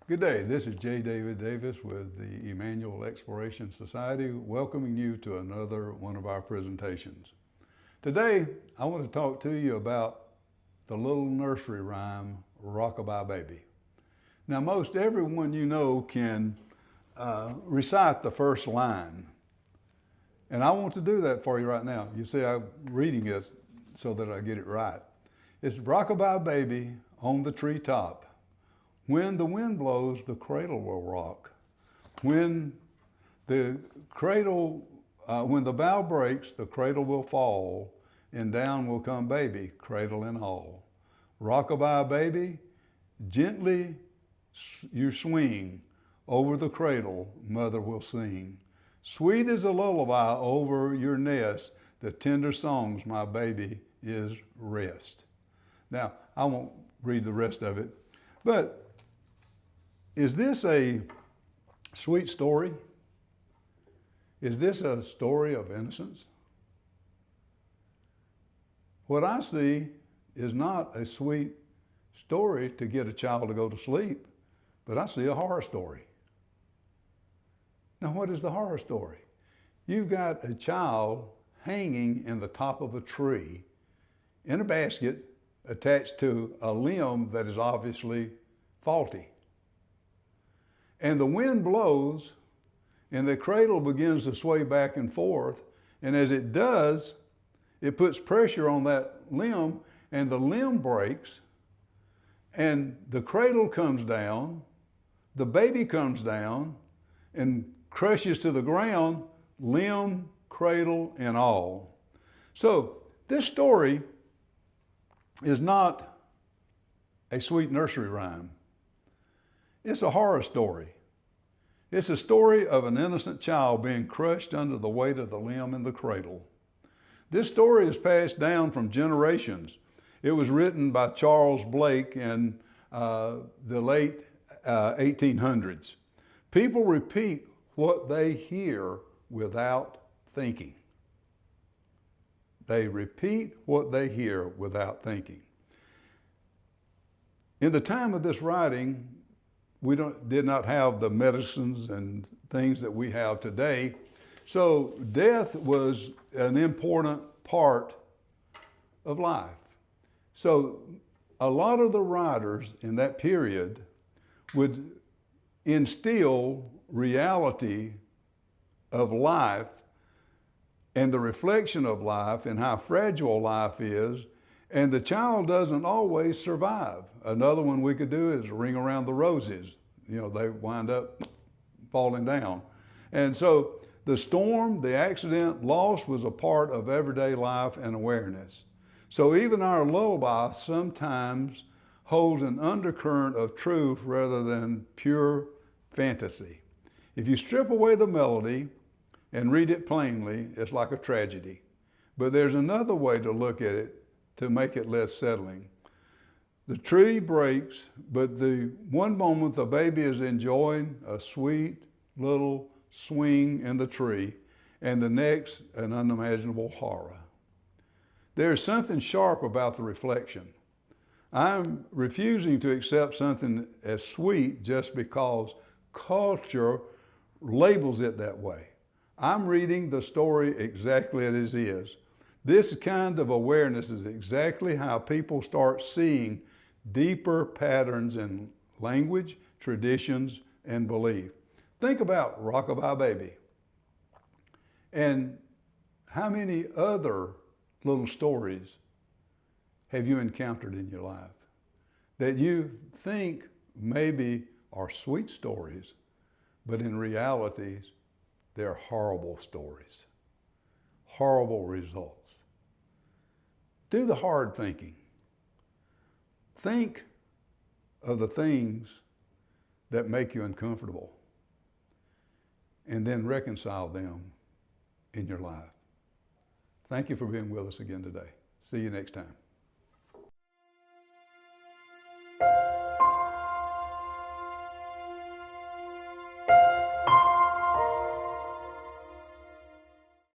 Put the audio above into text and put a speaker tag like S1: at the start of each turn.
S1: Good day, this is J. David Davis with the Emmanuel Exploration Society, welcoming you to another one of our presentations. Today, I want to talk to you about the little nursery rhyme, Rockabye Baby. Now, most everyone you know can recite the first line, and I want to do that for you right now. You see, I'm reading it so that I get it right. It's Rockabye Baby on the treetop. When the wind blows, the cradle will rock. When the bough breaks, the cradle will fall, and down will come baby, cradle and all. Rockabye baby, gently you swing, over the cradle mother will sing. Sweet as a lullaby over your nest, the tender songs my baby is rest. Now, I won't read the rest of it, but is this a sweet story? Is this a story of innocence? What I see is not a sweet story to get a child to go to sleep, but I see a horror story. Now, what is the horror story? You've got a child hanging in the top of a tree in a basket attached to a limb that is obviously faulty. And the wind blows, and the cradle begins to sway back and forth. And as it does, it puts pressure on that limb, and the limb breaks, and the cradle comes down, the baby comes down, and crushes to the ground, limb, cradle, and all. So this story is not a sweet nursery rhyme. It's a horror story. It's a story of an innocent child being crushed under the weight of the limb in the cradle. This story is passed down from generations. It was written by Charles Blake in the late 1800s. People repeat what they hear without thinking. They repeat what they hear without thinking. In the time of this writing, we did not have the medicines and things that we have today. So death was an important part of life. So a lot of the writers in that period would instill reality of life and the reflection of life and how fragile life is. And the child doesn't always survive. Another one we could do is Ring Around the Roses. You know, they wind up falling down. And so the storm, the accident, loss was a part of everyday life and awareness. So even our lullaby sometimes holds an undercurrent of truth rather than pure fantasy. If you strip away the melody and read it plainly, it's like a tragedy. But there's another way to look at it to make it less settling. The tree breaks, but the one moment the baby is enjoying a sweet little swing in the tree, and the next an unimaginable horror. There's something sharp about the reflection. I'm refusing to accept something as sweet just because culture labels it that way. I'm reading the story exactly as it is. This kind of awareness is exactly how people start seeing deeper patterns in language, traditions, and belief. Think about Rockabye Baby. And how many other little stories have you encountered in your life that you think maybe are sweet stories, but in reality, they're horrible stories, horrible results? Do the hard thinking. Think of the things that make you uncomfortable and then reconcile them in your life. Thank you for being with us again today. See you next time.